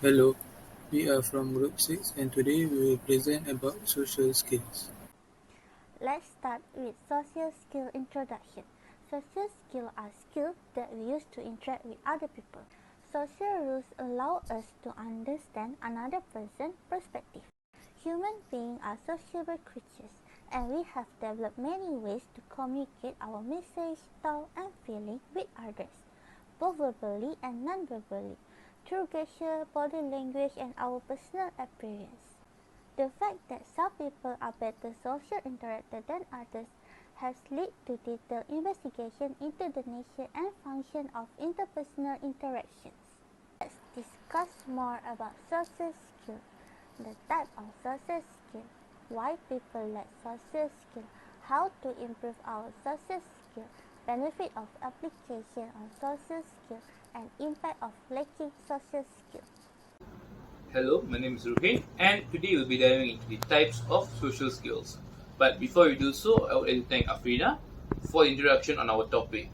Hello, we are from Group 6 and today we will present about social skills. Let's start with social skill introduction. Social skills are skills that we use to interact with other people. Social rules allow us to understand another person's perspective. Human beings are sociable creatures and we have developed many ways to communicate our message, thought and feeling with others, both verbally and non-verbally, through gesture, body language and our personal appearance. The fact that some people are better social interactors than others has led to detailed investigation into the nature and function of interpersonal interactions. Let's discuss more about social skills, the type of social skill, why people lack social skill, how to improve our social skill, benefit of application on social skill, and impact of lacking social skill. Hello, my name is Ruhin, and today we'll be diving into the types of social skills. But before we do so, I would like to thank Afrina for the introduction on our topic.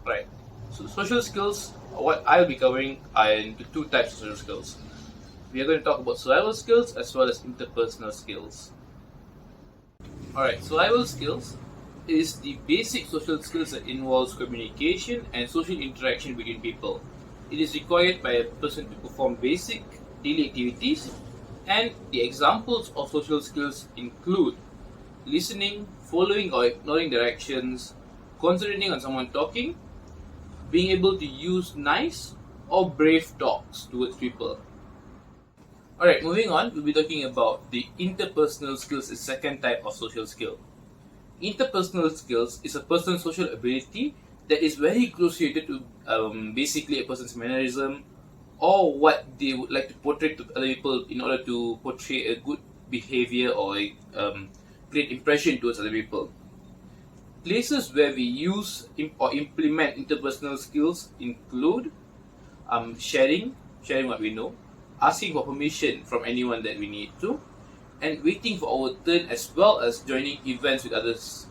Right. So social skills, what I'll be covering are into two types of social skills. We are going to talk about survival skills as well as interpersonal skills. Alright, survival skills is the basic social skills that involves communication and social interaction between people. It is required by a person to perform basic daily activities, and the examples of social skills include listening, following or ignoring directions, concentrating on someone talking, being able to use nice or brave talks towards people. Alright, moving on, we'll be talking about the interpersonal skills, the second type of social skill. Interpersonal skills is a person's social ability that is very closely related to basically a person's mannerism or what they would like to portray to other people in order to portray a good behavior or a great impression towards other people. Places where we use or implement interpersonal skills include sharing what we know, asking for permission from anyone that we need to, and waiting for our turn as well as joining events with others.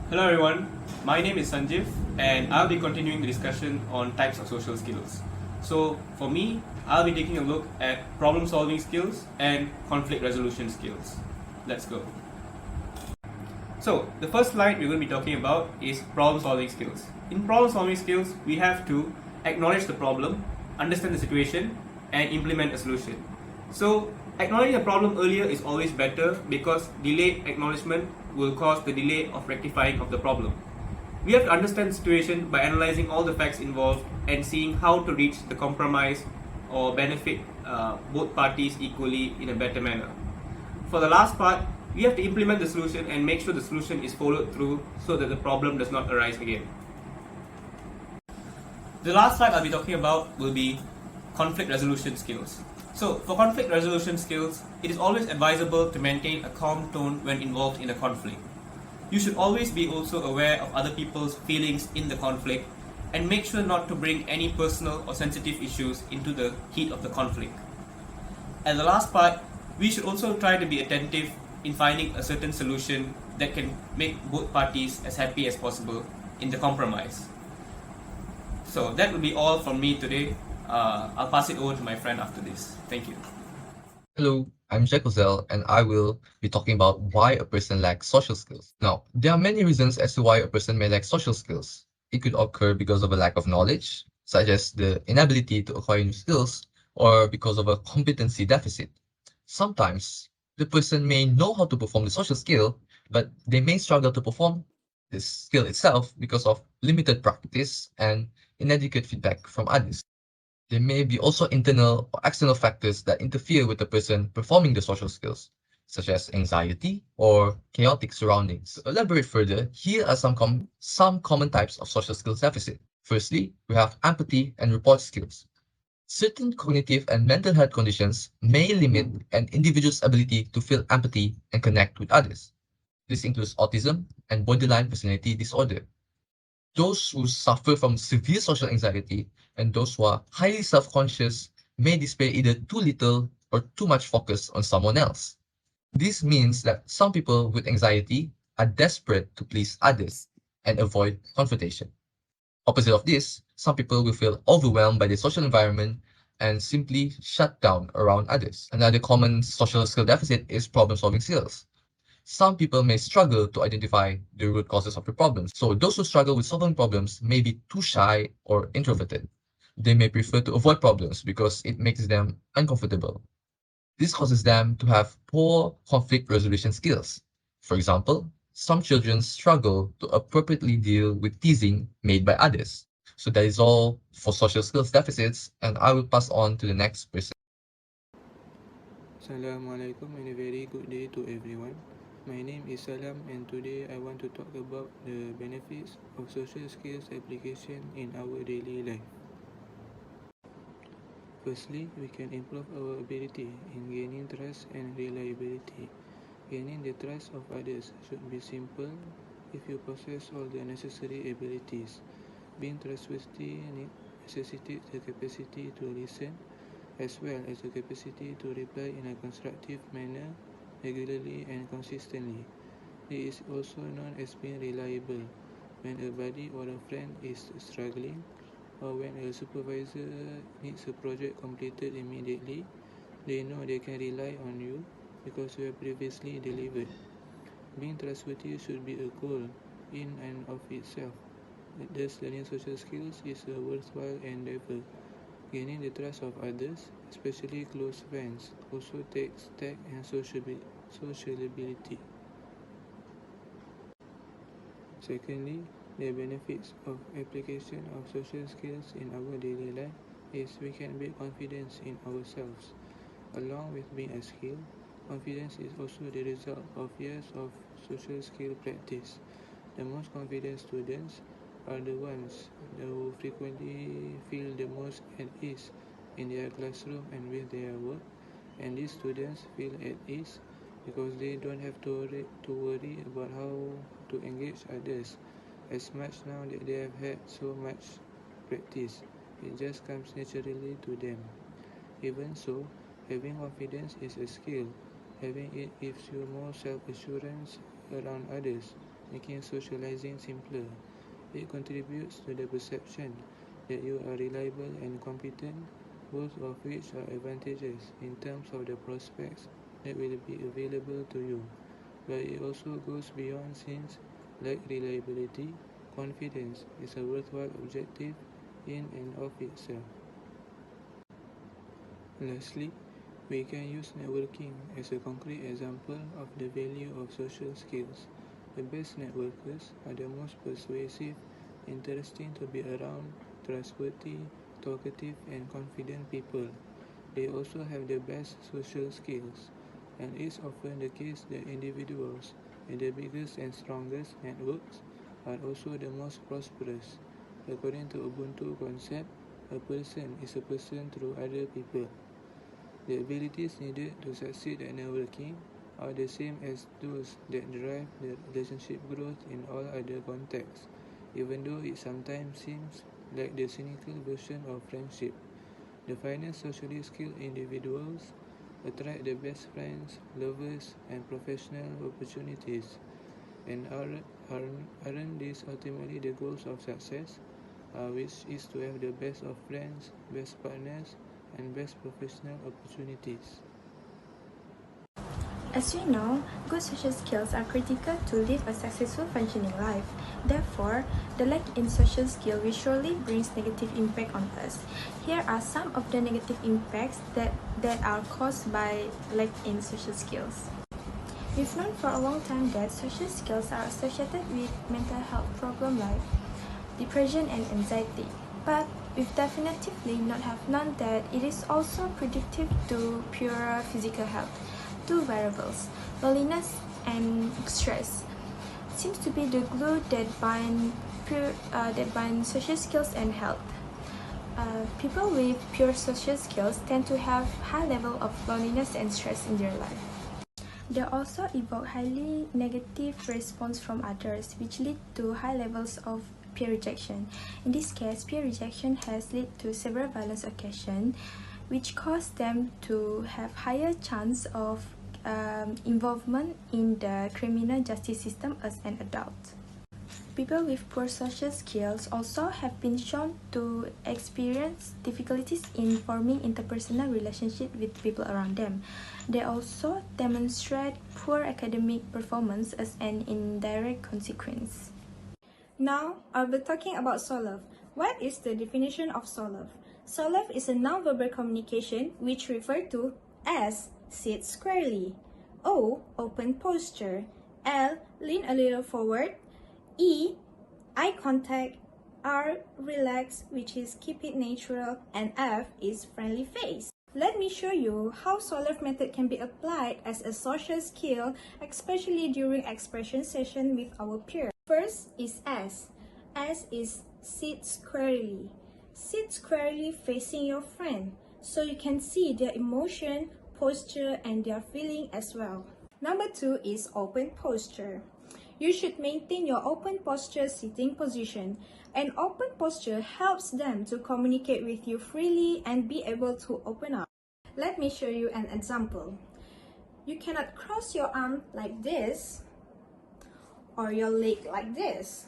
Hello everyone, my name is Sanjeev and I'll be continuing the discussion on types of social skills. So for me, I'll be taking a look at problem solving skills and conflict resolution skills. Let's go. So the first slide we're going to be talking about is problem solving skills. In problem solving skills, we have to acknowledge the problem, understand the situation and implement a solution. So acknowledging a problem earlier is always better because delayed acknowledgement will cause the delay of rectifying of the problem. We have to understand the situation by analyzing all the facts involved and seeing how to reach the compromise or benefit both parties equally in a better manner. For the last part, we have to implement the solution and make sure the solution is followed through so that the problem does not arise again. The last slide I'll be talking about will be conflict resolution skills. So, for conflict resolution skills, it is always advisable to maintain a calm tone when involved in a conflict. You should always be also aware of other people's feelings in the conflict and make sure not to bring any personal or sensitive issues into the heat of the conflict. And the last part, we should also try to be attentive in finding a certain solution that can make both parties as happy as possible in the compromise. So that will be all from me today. I'll pass it over to my friend after this. Thank you. Hello, I'm Roseli, and I will be talking about why a person lacks social skills. Now, there are many reasons as to why a person may lack social skills. It could occur because of a lack of knowledge, such as the inability to acquire new skills, or because of a competency deficit. Sometimes, the person may know how to perform the social skill, but they may struggle to perform this skill itself because of limited practice and inadequate feedback from others. There may be also internal or external factors that interfere with the person performing the social skills, such as anxiety or chaotic surroundings. To elaborate further, here are some common types of social skills deficit. Firstly, we have empathy and report skills. Certain cognitive and mental health conditions may limit an individual's ability to feel empathy and connect with others. This includes autism and borderline personality disorder. Those who suffer from severe social anxiety and those who are highly self-conscious may display either too little or too much focus on someone else. This means that some people with anxiety are desperate to please others and avoid confrontation. Opposite of this, some people will feel overwhelmed by the social environment and simply shut down around others. Another common social skill deficit is problem-solving skills. Some people may struggle to identify the root causes of the problems. So those who struggle with solving problems may be too shy or introverted. They may prefer to avoid problems because it makes them uncomfortable. This causes them to have poor conflict resolution skills. For example, some children struggle to appropriately deal with teasing made by others. So that is all for social skills deficits, and I will pass on to the next person. Assalamualaikum and a very good day to everyone. My name is Salam and today I want to talk about the benefits of social skills application in our daily life. Firstly, we can improve our ability in gaining trust and reliability. Gaining the trust of others should be simple if you possess all the necessary abilities. Being trustworthy necessitates the capacity to listen as well as the capacity to reply in a constructive manner regularly and consistently. It is also known as being reliable. When a buddy or a friend is struggling, or when a supervisor needs a project completed immediately, they know they can rely on you because you have previously delivered. Being trustworthy should be a goal in and of itself. Thus, learning social skills is a worthwhile endeavor. Gaining the trust of others, especially close friends, also takes tact and sociability. Secondly, the benefits of application of social skills in our daily life is we can build confidence in ourselves. Along with being a skill, confidence is also the result of years of social skill practice. The most confident students are the ones who frequently feel the most at ease in their classroom and with their work, and these students feel at ease because they don't have to worry about how to engage others as much now that they have had so much practice. It just comes naturally to them. Even so, having confidence is a skill. Having it gives you more self-assurance around others, making socializing simpler. It contributes to the perception that you are reliable and competent, both of which are advantages in terms of the prospects that will be available to you. But it also goes beyond since, like reliability, confidence is a worthwhile objective in and of itself. Lastly, we can use networking as a concrete example of the value of social skills. The best networkers are the most persuasive, interesting to be around, trustworthy, talkative, and confident people. They also have the best social skills, and it's often the case that individuals with the biggest and strongest networks are also the most prosperous. According to Ubuntu concept, a person is a person through other people. The abilities needed to succeed at networking are the same as those that drive the relationship growth in all other contexts, even though it sometimes seems like the cynical version of friendship. The finest socially skilled individuals attract the best friends, lovers, and professional opportunities. And aren't these ultimately the goals of success, which is to have the best of friends, best partners, and best professional opportunities? As we know, good social skills are critical to live a successful functioning life. Therefore, the lack in social skill will surely brings negative impact on us. Here are some of the negative impacts that are caused by lack in social skills. We've known for a long time that social skills are associated with mental health problems like depression and anxiety, but we've definitively not have known that it is also predictive to pure physical health. Two variables, loneliness and stress, seems to be the glue that bind social skills and health. People with pure social skills tend to have high level of loneliness and stress in their life. They also evoke highly negative response from others, which lead to high levels of peer rejection. In this case, peer rejection has led to several violent occasions, which cause them to have higher chance of involvement in the criminal justice system as an adult. People with poor social skills also have been shown to experience difficulties in forming interpersonal relationships with people around them. They also demonstrate poor academic performance as an indirect consequence. Now, I'll be talking about SOLAV. What is the definition of SOLAV? SOLAV is a non-verbal communication which refer to S. Sit squarely, O. Open posture, L. Lean a little forward, E. Eye contact, R. Relax, which is keep it natural, and F is friendly face. Let me show you how SOLAV method can be applied as a social skill, especially during expression session with our peers. First is S. S is sit squarely. Sit squarely facing your friend so you can see their emotion, posture, and their feeling as well. Number 2 is open posture. You should maintain your open posture sitting position. An open posture helps them to communicate with you freely and be able to open up. Let me show you an example. You cannot cross your arm like this or your leg like this.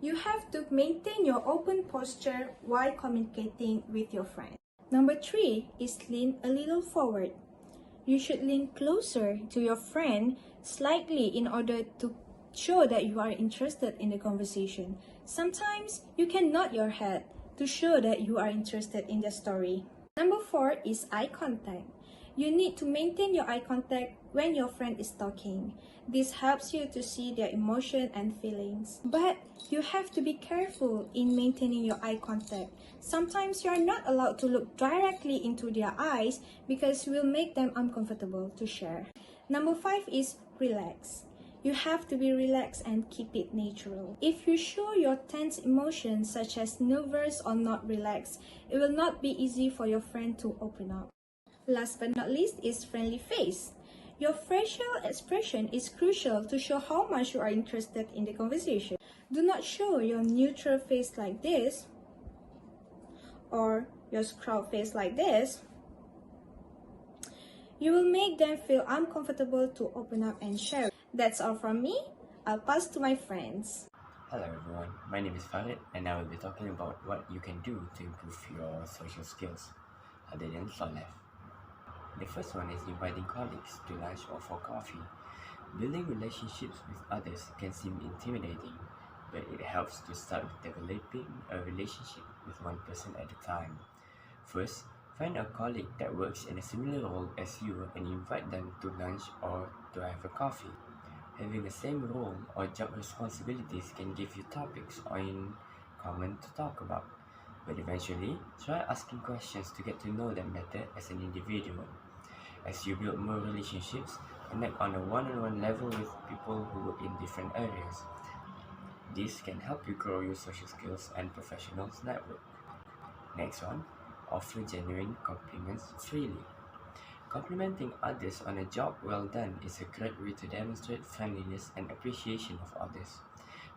You have to maintain your open posture while communicating with your friend. Number 3 is lean a little forward. You should lean closer to your friend slightly in order to show that you are interested in the conversation. Sometimes you can nod your head to show that you are interested in the story. Number 4 is eye contact. You need to maintain your eye contact when your friend is talking. This helps you to see their emotion and feelings. But you have to be careful in maintaining your eye contact. Sometimes you are not allowed to look directly into their eyes because it will make them uncomfortable to share. Number 5 is relax. You have to be relaxed and keep it natural. If you show your tense emotions such as nervous or not relaxed, it will not be easy for your friend to open up. Last but not least is friendly face. Your facial expression is crucial to show how much you are interested in the conversation. Do not show your neutral face like this or your scrub face like this. You will make them feel uncomfortable to open up and share. That's all from me. I'll pass to my friends. Hello everyone, my name is Farid and I will be talking about what you can do to improve your social skills other than SOLAV. The first one is inviting colleagues to lunch or for coffee. Building relationships with others can seem intimidating, but it helps to start with developing a relationship with one person at a time. First, find a colleague that works in a similar role as you and invite them to lunch or to have a coffee. Having the same role or job responsibilities can give you topics in common to talk about, but eventually, try asking questions to get to know them better as an individual. As you build more relationships, connect on a one-on-one level with people who work in different areas. This can help you grow your social skills and professional network. Next one, offer genuine compliments freely. Complimenting others on a job well done is a great way to demonstrate friendliness and appreciation of others.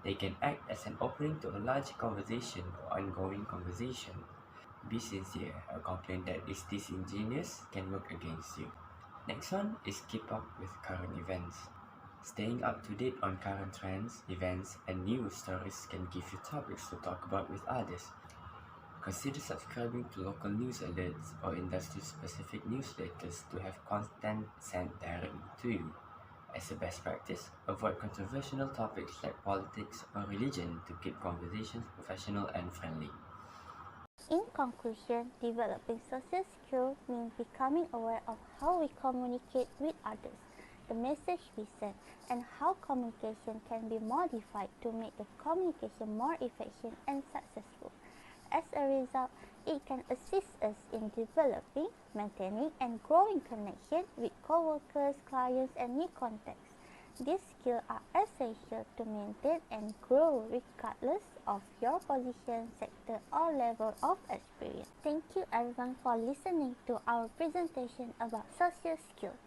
They can act as an opening to a larger conversation or ongoing conversation. Be sincere. A complaint that is disingenuous can work against you. Next one is keep up with current events. Staying up to date on current trends, events, and news stories can give you topics to talk about with others. Consider subscribing to local news alerts or industry-specific newsletters to have content sent directly to you. As a best practice, avoid controversial topics like politics or religion to keep conversations professional and friendly. In conclusion, developing social skills means becoming aware of how we communicate with others, the message we send, and how communication can be modified to make the communication more effective and successful. As a result, it can assist us in developing, maintaining, and growing connection with co-workers, clients, and new contacts. These skills are essential to maintain and grow regardless of your position, sector, or level of experience. Thank you everyone for listening to our presentation about social skills.